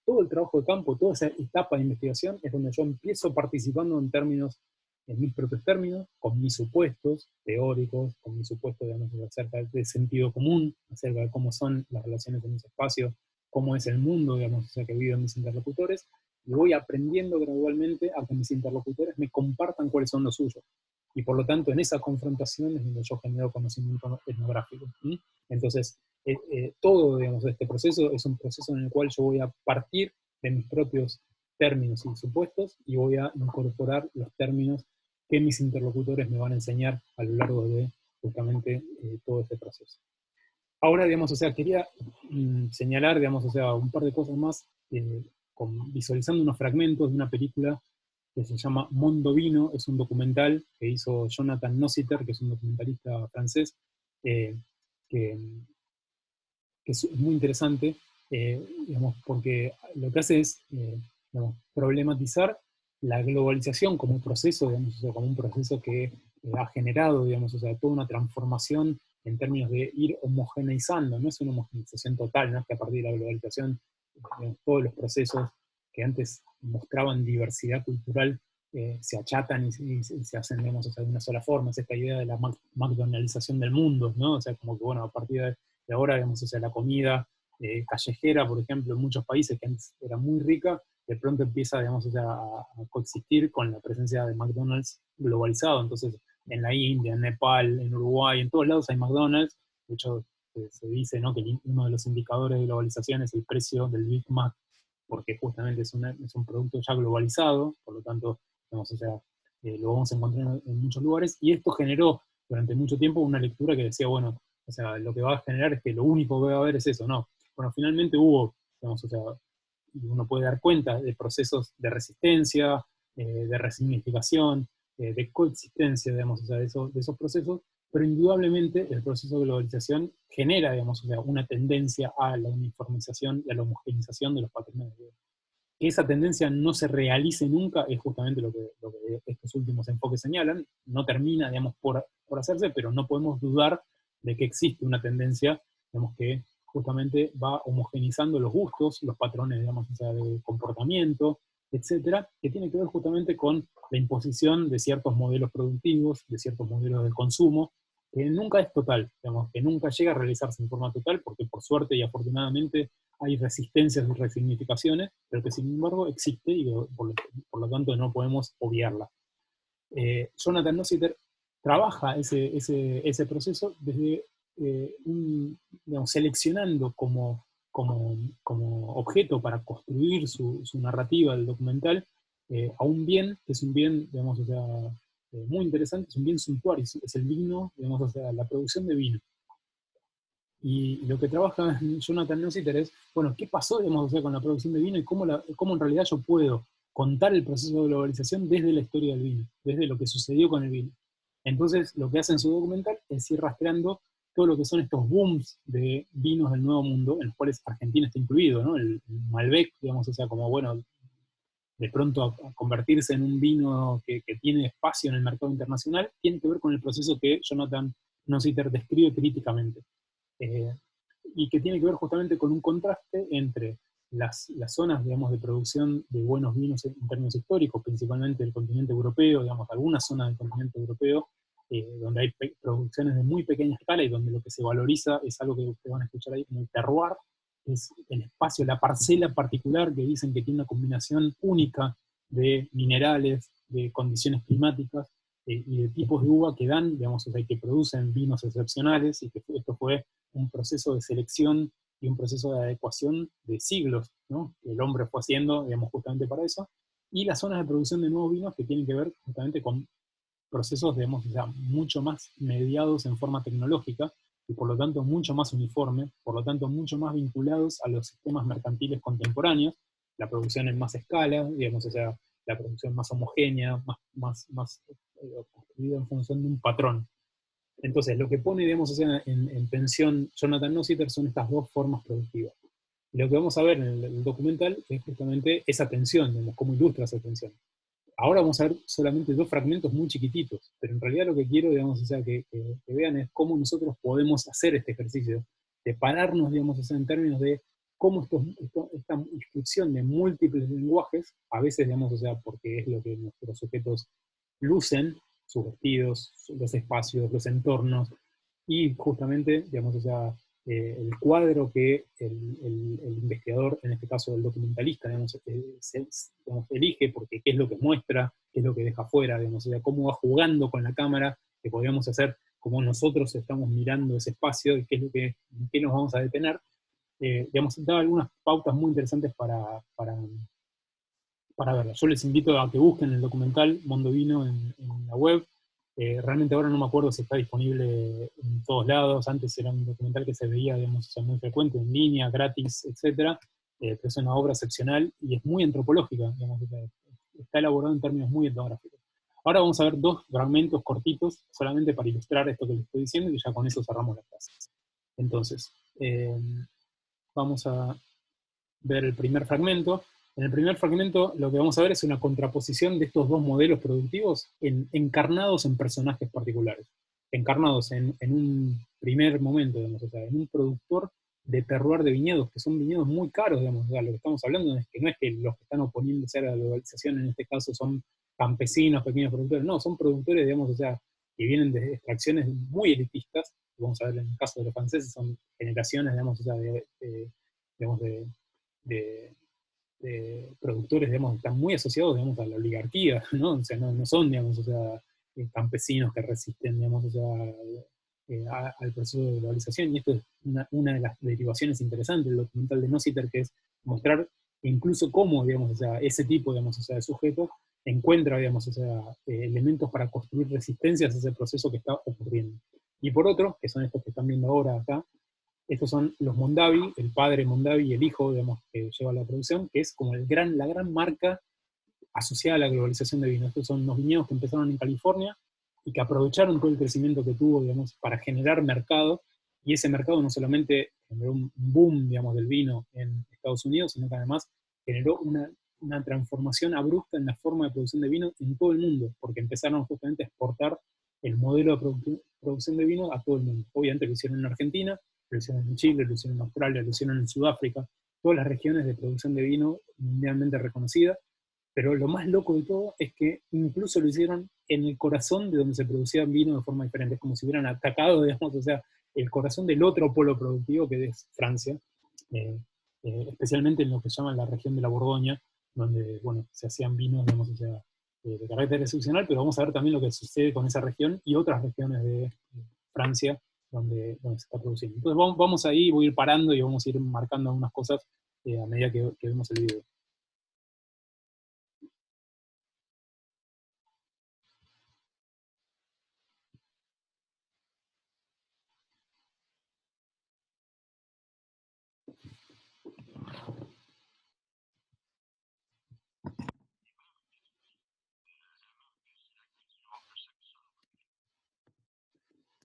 Todo el trabajo de campo, toda esa etapa de investigación es donde yo empiezo participando en términos, en mis propios términos, con mis supuestos teóricos, con mis supuestos, digamos, acerca del sentido común, acerca de cómo son las relaciones en ese espacio, cómo es el mundo, digamos, o sea, que viven mis interlocutores, y voy aprendiendo gradualmente a que mis interlocutores me compartan cuáles son los suyos. Y por lo tanto, en esa confrontación es donde yo genero conocimiento etnográfico. ¿Sí? Entonces, todo, digamos, este proceso es un proceso en el cual yo voy a partir de mis propios términos y supuestos y voy a incorporar los términos que mis interlocutores me van a enseñar a lo largo de justamente todo este proceso. Ahora, digamos, o sea, quería señalar, digamos, o sea, un par de cosas más, visualizando unos fragmentos de una película que se llama Mondo Vino, es un documental que hizo Jonathan Nossiter, que es un documentalista francés, eh, que, que es muy interesante, digamos, porque lo que hace es digamos, problematizar la globalización como un proceso, digamos, o sea, como un proceso que ha generado, digamos, o sea, toda una transformación en términos de ir homogeneizando, no es una homogeneización total, ¿no? Es que a partir de la globalización, digamos, todos los procesos que antes mostraban diversidad cultural se achatan y se hacen, digamos, o sea, de una sola forma, es esta idea de la McDonaldización del mundo, ¿no? O sea, como que, bueno, a partir de ahora, digamos, o sea, la comida callejera, por ejemplo, en muchos países que antes era muy rica, de pronto empieza, digamos, o sea, a coexistir con la presencia de McDonald's globalizado. Entonces, en la India, en Nepal, en Uruguay, en todos lados hay McDonald's. De hecho, se dice, ¿no?, que uno de los indicadores de globalización es el precio del Big Mac, porque justamente es un producto ya globalizado, por lo tanto, digamos, o sea, lo vamos a encontrar en muchos lugares, y esto generó durante mucho tiempo una lectura que decía, bueno, o sea, lo que va a generar es que lo único que va a haber es eso, no. Bueno, finalmente hubo, digamos, o sea, uno puede dar cuenta de procesos de resistencia, de resignificación, de coexistencia, digamos, o sea, de esos procesos, pero indudablemente el proceso de globalización genera, digamos, o sea, una tendencia a la uniformización y a la homogeneización de los patrones de vida. Que esa tendencia no se realice nunca es justamente lo que estos últimos enfoques señalan. No termina, digamos, por hacerse, pero no podemos dudar de que existe una tendencia, digamos, que justamente va homogenizando los gustos, los patrones, digamos, o sea, de comportamiento, etcétera, que tiene que ver justamente con la imposición de ciertos modelos productivos, de ciertos modelos de consumo, que nunca es total, digamos, que nunca llega a realizarse en forma total, porque por suerte y afortunadamente hay resistencias y resignificaciones, pero que sin embargo existe y por lo tanto no podemos obviarla. Jonathan Nossiter trabaja ese proceso desde digamos, seleccionando como objeto para construir su narrativa del documental a un bien, que es un bien, digamos, o sea, muy interesante, es un bien suntuario, es el vino, digamos, o sea, la producción de vino. Y lo que trabaja Jonathan Nossiter es, bueno, ¿qué pasó, digamos, o sea, con la producción de vino y cómo en realidad yo puedo contar el proceso de globalización desde la historia del vino, desde lo que sucedió con el vino? Entonces, lo que hace en su documental es ir rastreando todo lo que son estos booms de vinos del Nuevo Mundo, en los cuales Argentina está incluido, ¿no? El Malbec, digamos, o sea, como, bueno, de pronto a convertirse en un vino que tiene espacio en el mercado internacional, tiene que ver con el proceso que Jonathan Nossiter describe críticamente. Eh, y que tiene que ver justamente con un contraste entre las zonas, digamos, de producción de buenos vinos en términos históricos, principalmente del continente europeo, digamos, algunas zonas del continente europeo, donde hay producciones de muy pequeña escala y donde lo que se valoriza es algo que ustedes van a escuchar ahí como el terroir, es el espacio, la parcela particular que dicen que tiene una combinación única de minerales, de condiciones climáticas y de tipos de uva que dan, digamos, o sea, que producen vinos excepcionales, y que esto fue un proceso de selección y un proceso de adecuación de siglos, ¿no? Que el hombre fue haciendo, digamos, justamente para eso, y las zonas de producción de nuevos vinos que tienen que ver justamente con procesos, digamos, o sea, mucho más mediados en forma tecnológica, y por lo tanto mucho más uniforme, por lo tanto mucho más vinculados a los sistemas mercantiles contemporáneos, la producción en más escala, digamos, o sea, la producción más homogénea, más construida en función de un patrón. Entonces, lo que pone, digamos, o sea, en tensión Jonathan Nossiter son estas dos formas productivas. Y lo que vamos a ver en el documental es justamente esa tensión, digamos, cómo ilustra esa tensión. Ahora vamos a ver solamente dos fragmentos muy chiquititos, pero en realidad lo que quiero, digamos, o sea, que vean es cómo nosotros podemos hacer este ejercicio, de pararnos, digamos, o sea, en términos de cómo esta instrucción de múltiples lenguajes, a veces, digamos, o sea, porque es lo que nuestros sujetos lucen, sus vestidos, los espacios, los entornos, y justamente, digamos, o sea, el cuadro que el investigador, en este caso el documentalista, digamos, digamos, elige, porque qué es lo que muestra, qué es lo que deja fuera, digamos, o sea, cómo va jugando con la cámara, que podríamos hacer como nosotros estamos mirando ese espacio, y qué es lo que, en qué nos vamos a detener, digamos, da algunas pautas muy interesantes para verla. Yo les invito a que busquen el documental Mondovino en la web. Realmente ahora no me acuerdo si está disponible en todos lados. Antes era un documental que se veía, digamos, muy frecuente, en línea, gratis, etc. Pero es una obra excepcional y es muy antropológica, digamos, está elaborado en términos muy etnográficos. Ahora vamos a ver dos fragmentos cortitos, solamente para ilustrar esto que les estoy diciendo, y ya con eso cerramos la clase. Entonces, vamos a ver el primer fragmento. En el primer fragmento lo que vamos a ver es una contraposición de estos dos modelos productivos encarnados en personajes particulares, encarnados en un primer momento, digamos, o sea, en un productor de terroir de viñedos, que son viñedos muy caros, digamos, o sea, lo que estamos hablando es que no es que los que están oponiéndose a la globalización en este caso son campesinos, pequeños productores, no, son productores, digamos, o sea, que vienen de extracciones muy elitistas. Vamos a ver en el caso de los franceses, son generaciones, digamos, o sea, digamos, de, productores, digamos, que están muy asociados, digamos, a la oligarquía, ¿no? O sea, no son, digamos, o sea, campesinos que resisten, digamos, o sea, al proceso de globalización. Y esto es una de las derivaciones interesantes del documental de Nossiter, que es mostrar incluso cómo, digamos, o sea, ese tipo, digamos, o sea, de sujeto encuentra, digamos, o sea, elementos para construir resistencias a ese proceso que está ocurriendo. Y por otro, que son estos que están viendo ahora acá, estos son los Mondavi, el padre Mondavi y el hijo, digamos, que lleva la producción, que es como la gran marca asociada a la globalización de vino. Estos son unos viñedos que empezaron en California y que aprovecharon todo el crecimiento que tuvo, digamos, para generar mercado, y ese mercado no solamente generó un boom, digamos, del vino en Estados Unidos, sino que además generó una transformación abrupta en la forma de producción de vino en todo el mundo, porque empezaron justamente a exportar el modelo de producción de vino a todo el mundo. Obviamente lo hicieron en Argentina, lo hicieron en Chile, lo hicieron en Australia, lo hicieron en Sudáfrica, todas las regiones de producción de vino mundialmente reconocidas, pero lo más loco de todo es que incluso lo hicieron en el corazón de donde se producía vino de forma diferente, es como si hubieran atacado, digamos, o sea, el corazón del otro polo productivo que es Francia, eh, especialmente en lo que se llama la región de la Borgoña, donde, bueno, se hacían vinos, digamos, o sea, de carácter excepcional, pero vamos a ver también lo que sucede con esa región y otras regiones de Francia donde se está produciendo. Entonces vamos ahí, voy a ir parando y vamos a ir marcando algunas cosas a medida que vemos el video.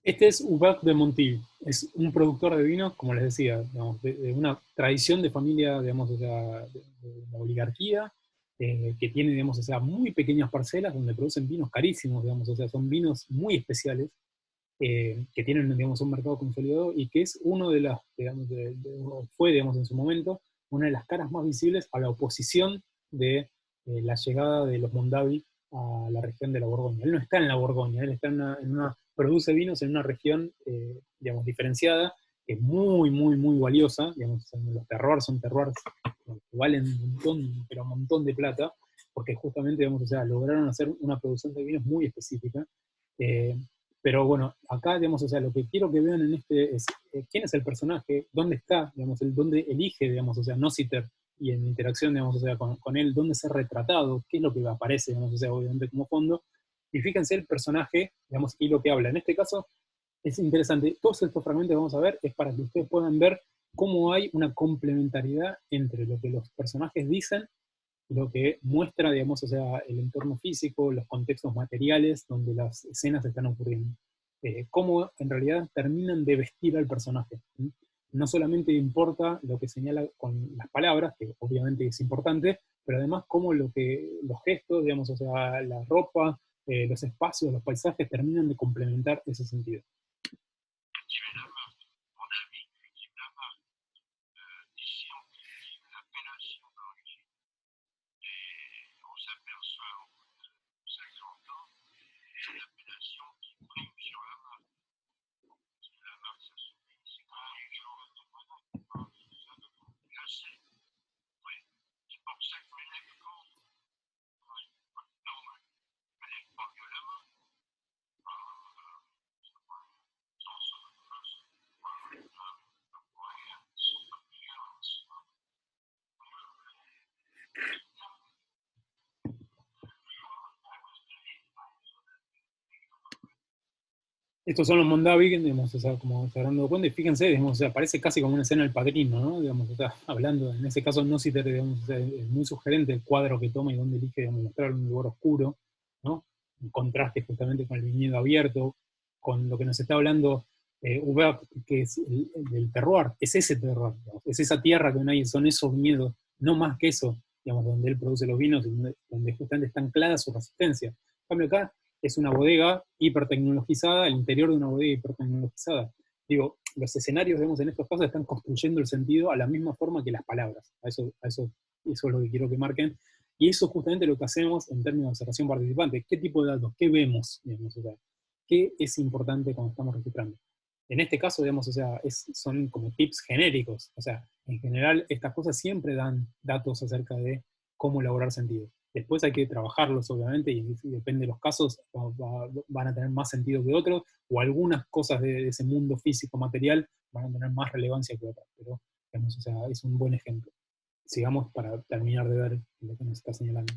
Este es Hubert de Montiel, es un productor de vinos, como les decía, digamos, de una tradición de familia, digamos, o sea, de la oligarquía, que tiene, digamos, o sea, muy pequeñas parcelas donde producen vinos carísimos, digamos, o sea, son vinos muy especiales, que tienen, digamos, un mercado consolidado, y que es uno de las, digamos, fue, digamos, en su momento, una de las caras más visibles a la oposición de la llegada de los Mondavi a la región de la Borgoña. Él no está en la Borgoña, él está produce vinos en una región, digamos, diferenciada, que es muy, muy, muy valiosa, digamos, los terroirs son terroirs que valen un montón, pero un montón de plata, porque justamente, digamos, o sea, lograron hacer una producción de vinos muy específica. eh, pero bueno, acá, digamos, o sea, lo que quiero que vean en este es quién es el personaje, dónde está, digamos, dónde elige, digamos, o sea, Nossiter, y en interacción, digamos, o sea, con él, dónde ser retratado, qué es lo que aparece, digamos, o sea, obviamente como fondo, y fíjense el personaje, digamos, y lo que habla. En este caso, es interesante, todos estos fragmentos que vamos a ver es para que ustedes puedan ver cómo hay una complementariedad entre lo que los personajes dicen y lo que muestra, digamos, o sea, el entorno físico, los contextos materiales donde las escenas están ocurriendo. Cómo en realidad terminan de vestir al personaje. ¿Sí? No solamente importa lo que señala con las palabras, que obviamente es importante, pero además cómo los gestos, digamos, o sea, la ropa, los espacios, los paisajes terminan de complementar ese sentido. Estos son los Mondavi, digamos, o sea, como se habrán dado cuenta, y fíjense, digamos, o sea, parece casi como una escena del Padrino, ¿no? Digamos, o sea, hablando, en ese caso Nossiter, digamos, o sea, es muy sugerente el cuadro que toma y donde elige, digamos, mostrar un lugar oscuro, ¿no? En contraste justamente con el viñedo abierto, con lo que nos está hablando Hubert, que es el terroir, es ese terroir, digamos, es esa tierra que no hay, son esos viñedos, no más que eso, digamos, donde él produce los vinos, donde justamente está anclada su resistencia. En cambio acá, es una bodega hipertecnologizada, el interior de una bodega hipertecnologizada. Digo, los escenarios, vemos en estos casos, están construyendo el sentido a la misma forma que las palabras. Eso es lo que quiero que marquen. Y eso es justamente lo que hacemos en términos de observación participante. ¿Qué tipo de datos? ¿Qué vemos? Digamos, o sea, ¿qué es importante cuando estamos registrando? En este caso, digamos, o sea, son como tips genéricos. O sea, en general, estas cosas siempre dan datos acerca de cómo elaborar sentido. Después hay que trabajarlos, obviamente, y depende de los casos, van a tener más sentido que otros, o algunas cosas de ese mundo físico material van a tener más relevancia que otras, pero digamos, o sea, es un buen ejemplo. Sigamos para terminar de ver lo que nos está señalando.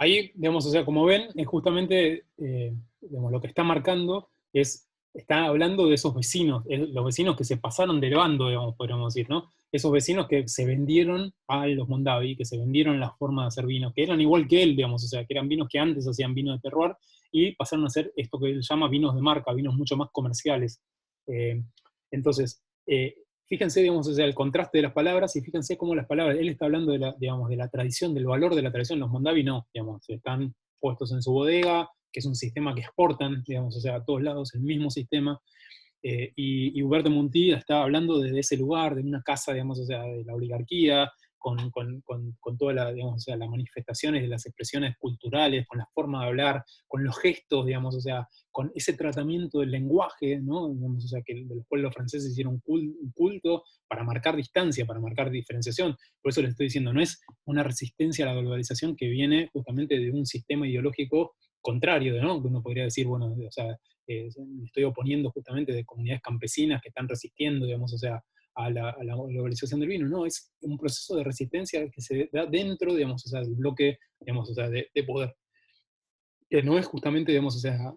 Ahí, digamos, o sea, como ven, es justamente, digamos, lo que está marcando está hablando de esos vecinos, los vecinos que se pasaron del bando, digamos, podríamos decir, ¿no? Esos vecinos que se vendieron a los Mondavi, que se vendieron la forma de hacer vinos, que eran igual que él, digamos, o sea, que eran vinos que antes hacían vino de terroir, y pasaron a hacer esto que él llama vinos de marca, vinos mucho más comerciales. Entonces, fíjense, digamos, o sea, el contraste de las palabras y fíjense cómo las palabras, él está hablando de la, digamos, de la tradición, del valor de la tradición, los Mondavi no, digamos, están puestos en su bodega, que es un sistema que exportan, digamos, o sea, a todos lados, el mismo sistema, y Hubert de Montiel está hablando desde ese lugar, de una casa, digamos, o sea, de la oligarquía, con todas digamos, o sea, las manifestaciones de las expresiones culturales, con la forma de hablar, con los gestos, digamos, o sea, con ese tratamiento del lenguaje, ¿no? Digamos, o sea, que de los cuales los franceses hicieron un culto para marcar distancia, para marcar diferenciación. Por eso les estoy diciendo, no es una resistencia a la globalización que viene justamente de un sistema ideológico contrario, ¿no? Que uno podría decir, bueno, o sea, me estoy oponiendo justamente de comunidades campesinas que están resistiendo, digamos, o sea, a la globalización del vino. No, es un proceso de resistencia que se da dentro, digamos, o sea, del bloque, digamos, o sea, de poder. Que no es justamente, digamos, o sea,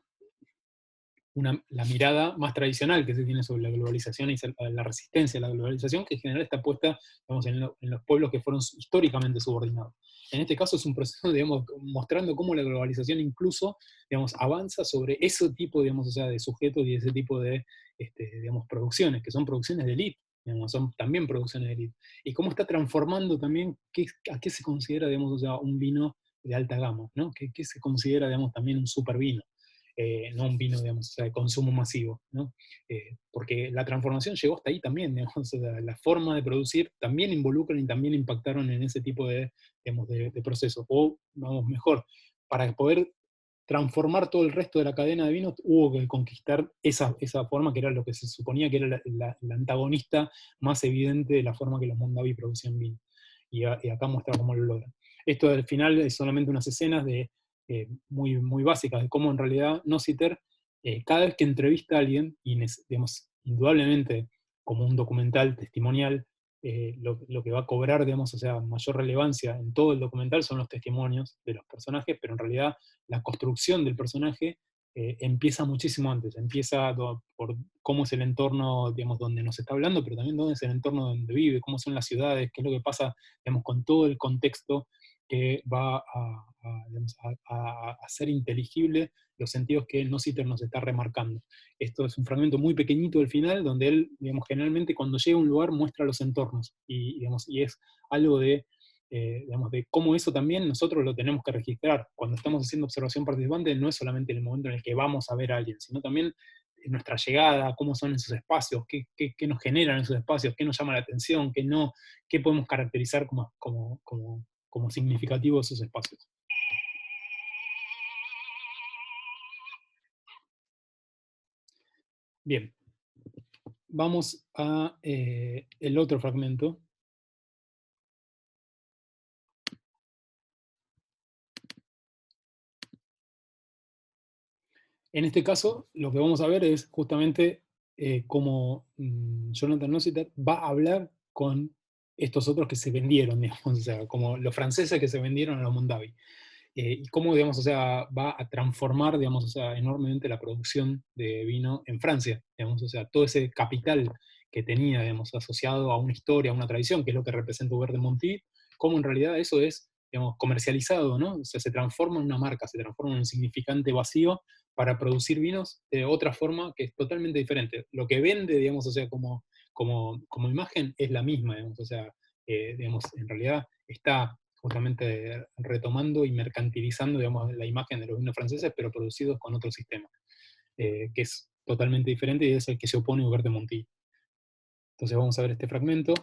la mirada más tradicional que se tiene sobre la globalización y la resistencia a la globalización, que en general está puesta, digamos, en los pueblos que fueron históricamente subordinados. En este caso es un proceso, digamos, mostrando cómo la globalización incluso, digamos, avanza sobre ese tipo, digamos, o sea, de sujetos y ese tipo de, digamos, producciones, que son producciones de élite, digamos, son también producciones de élite. Y cómo está transformando también a qué se considera, digamos, o sea, un vino de alta gama, ¿no? ¿Qué se considera, digamos, también un super vino? No un vino, digamos, o sea, de consumo masivo, ¿no? Porque la transformación llegó hasta ahí también, digamos, o sea, la forma de producir también involucran y también impactaron en ese tipo de, digamos, de procesos. O, vamos, mejor, para poder transformar todo el resto de la cadena de vinos, hubo que conquistar esa forma que era lo que se suponía que era la antagonista más evidente de la forma que los Mondavi producían vino. Y acá muestra cómo lo logran. Esto al final es solamente unas escenas muy, muy básicas de cómo en realidad Nociter, cada vez que entrevista a alguien, y digamos, indudablemente como un documental testimonial, lo que va a cobrar, digamos, o sea, mayor relevancia en todo el documental son los testimonios de los personajes, pero en realidad la construcción del personaje empieza muchísimo antes, empieza por cómo es el entorno, digamos, donde nos está hablando, pero también dónde es el entorno donde vive, cómo son las ciudades, qué es lo que pasa, digamos, con todo el contexto que va digamos, a hacer inteligible los sentidos que Nossiter nos está remarcando. Esto es un fragmento muy pequeñito del final, donde él, digamos, generalmente cuando llega a un lugar muestra los entornos, digamos, y es algo digamos, de cómo eso también nosotros lo tenemos que registrar. Cuando estamos haciendo observación participante, no es solamente el momento en el que vamos a ver a alguien, sino también nuestra llegada, cómo son esos espacios, qué nos generan esos espacios, qué nos llama la atención, qué no, qué podemos caracterizar como significativo de esos espacios. Bien, vamos a el otro fragmento. En este caso, lo que vamos a ver es justamente cómo Jonathan Nossiter va a hablar con estos otros que se vendieron, digamos, o sea, como los franceses que se vendieron a los Mondavi. Y cómo, digamos, o sea, va a transformar, digamos, o sea, enormemente la producción de vino en Francia, digamos, o sea, todo ese capital que tenía, digamos, asociado a una historia, a una tradición, que es lo que representa Hubert de Montiel, cómo en realidad eso es, digamos, comercializado, ¿no? O sea, se transforma en una marca, se transforma en un significante vacío para producir vinos de otra forma que es totalmente diferente. Lo que vende, digamos, o sea, como imagen es la misma, digamos, o sea, digamos, en realidad está justamente retomando y mercantilizando, digamos, la imagen de los vinos franceses, pero producidos con otro sistema, que es totalmente diferente y es el que se opone a Hubert de Montiel. Entonces vamos a ver este fragmento.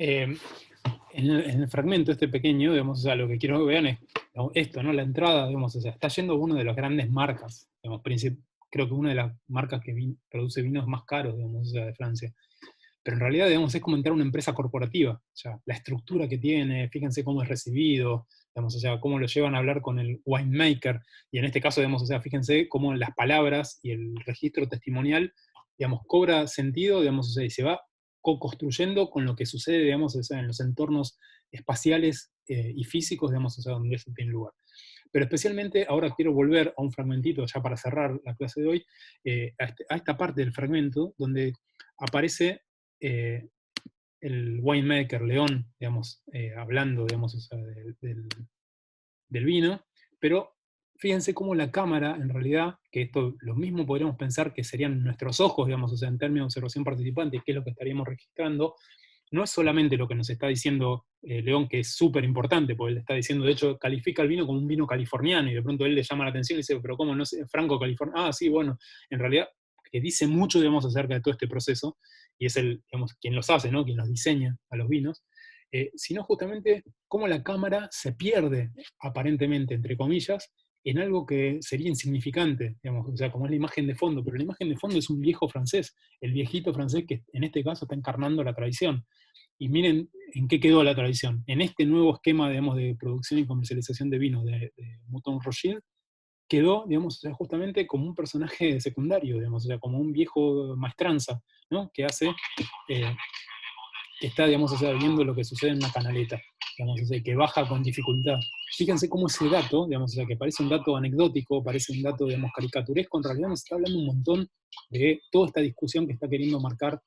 Eh, en el fragmento este pequeño, digamos, o sea, lo que quiero que vean es esto, ¿no? La entrada, digamos, o sea, está yendo uno de las grandes marcas, digamos, creo que una de las marcas que produce vinos más caros, digamos, o sea, de Francia. Pero en realidad, digamos, es como entrar a una empresa corporativa. O sea, la estructura que tiene, fíjense cómo es recibido, digamos, o sea, cómo lo llevan a hablar con el winemaker, y en este caso, digamos, o sea, fíjense cómo las palabras y el registro testimonial, digamos, cobra sentido, digamos, o sea, y se va co-construyendo con lo que sucede, digamos, o sea, en los entornos espaciales y físicos, digamos, o sea, donde eso tiene lugar. Pero especialmente ahora quiero volver a un fragmentito, ya para cerrar la clase de hoy, a esta parte del fragmento donde aparece eh, el winemaker, León, digamos, hablando, digamos, o sea, del vino, pero fíjense cómo la cámara, en realidad, que esto lo mismo podríamos pensar que serían nuestros ojos, digamos, o sea, en términos de observación participante, que es lo que estaríamos registrando, no es solamente lo que nos está diciendo León, que es súper importante, porque él está diciendo, de hecho, califica el vino como un vino californiano, y de pronto él le llama la atención y dice, pero ¿cómo no es franco californiano? Ah, sí, bueno, en realidad, que dice mucho, digamos, acerca de todo este proceso, y es el, digamos, quien los hace, ¿no? Quien los diseña a los vinos, sino justamente cómo la cámara se pierde, aparentemente, entre comillas, en algo que sería insignificante, digamos, o sea, como es la imagen de fondo, pero la imagen de fondo es un viejo francés, el viejito francés que en este caso está encarnando la tradición. Y miren en qué quedó la tradición. En este nuevo esquema, digamos, de producción y comercialización de vinos de Mouton Rothschild, quedó, digamos, o sea, justamente como un personaje secundario, digamos, o sea, como un viejo maestranza, ¿no? Que hace que está, digamos, o sea, viendo lo que sucede en una canaleta, digamos, o sea, que baja con dificultad. Fíjense cómo ese dato, digamos, o sea, que parece un dato anecdótico, parece un dato, digamos, caricaturesco, en realidad nos está hablando un montón de toda esta discusión que está queriendo marcar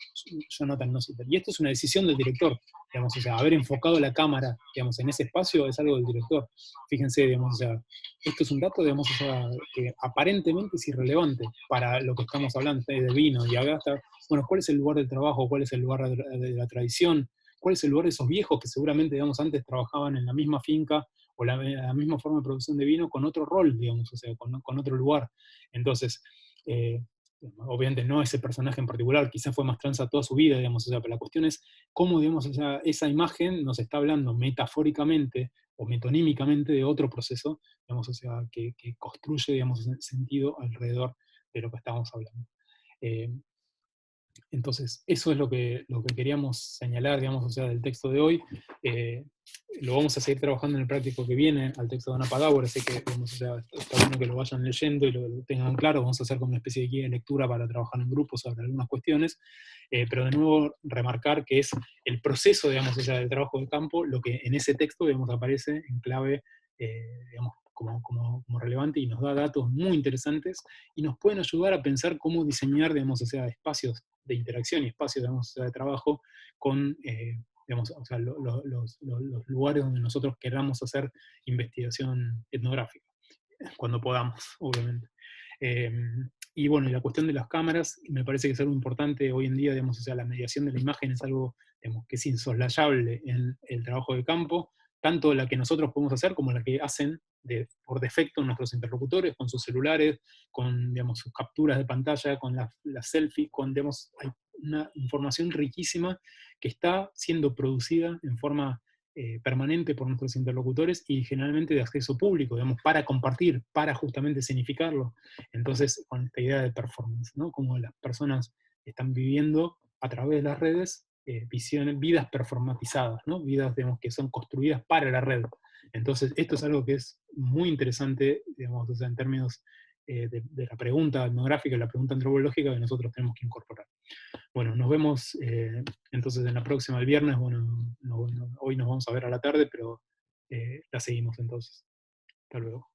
Jonathan Nossiter. Y esto es una decisión del director, digamos, o sea, haber enfocado la cámara, digamos, en ese espacio es algo del director. Fíjense, digamos, o sea, esto es un dato, digamos, o sea, que aparentemente es irrelevante para lo que estamos hablando de vino, y acá está, bueno, ¿cuál es el lugar del trabajo? ¿Cuál es el lugar de la tradición? ¿Cuál es el lugar de esos viejos que seguramente, digamos, antes trabajaban en la misma finca o la misma forma de producción de vino con otro rol, digamos, o sea, con otro lugar? Entonces, eh, obviamente no ese personaje en particular, quizás fue más tranza toda su vida, digamos, o sea, pero la cuestión es cómo, digamos, esa imagen nos está hablando metafóricamente o metonímicamente de otro proceso, digamos, o sea, que construye, digamos, sentido alrededor de lo que estamos hablando. Eh, entonces, eso es lo que queríamos señalar, digamos, o sea, del texto de hoy. Eh, lo vamos a seguir trabajando en el práctico que viene, al texto de Ana Pagábor, así que, digamos, o sea, está bueno que lo vayan leyendo y lo tengan claro. Vamos a hacer como una especie de guía de lectura para trabajar en grupos sobre algunas cuestiones, pero de nuevo remarcar que es el proceso, digamos, o sea, del trabajo de campo, lo que en ese texto, digamos, aparece en clave, digamos, como relevante, y nos da datos muy interesantes y nos pueden ayudar a pensar cómo diseñar, digamos, o sea, espacios de interacción y espacios, digamos, o sea, de trabajo con, digamos, o sea, los lugares donde nosotros queramos hacer investigación etnográfica, cuando podamos, obviamente. Eh, y bueno, y la cuestión de las cámaras me parece que es algo importante hoy en día, digamos, o sea, la mediación de la imagen es algo, digamos, que es insoslayable en el trabajo de campo, tanto la que nosotros podemos hacer como la que hacen por defecto nuestros interlocutores, con sus celulares, con, digamos, sus capturas de pantalla, con las selfies, con, digamos, hay una información riquísima que está siendo producida en forma permanente por nuestros interlocutores y generalmente de acceso público, digamos, para compartir, para justamente significarlo. Entonces, con esta idea de performance, ¿no? Como las personas están viviendo a través de las redes vidas performatizadas, ¿no? Vidas, digamos, que son construidas para la red. Entonces, esto es algo que es muy interesante, digamos, o sea, en términos de la pregunta etnográfica y la pregunta antropológica que nosotros tenemos que incorporar. Bueno, nos vemos entonces en la próxima, el viernes. Bueno, hoy nos vamos a ver a la tarde, pero la seguimos entonces. Hasta luego.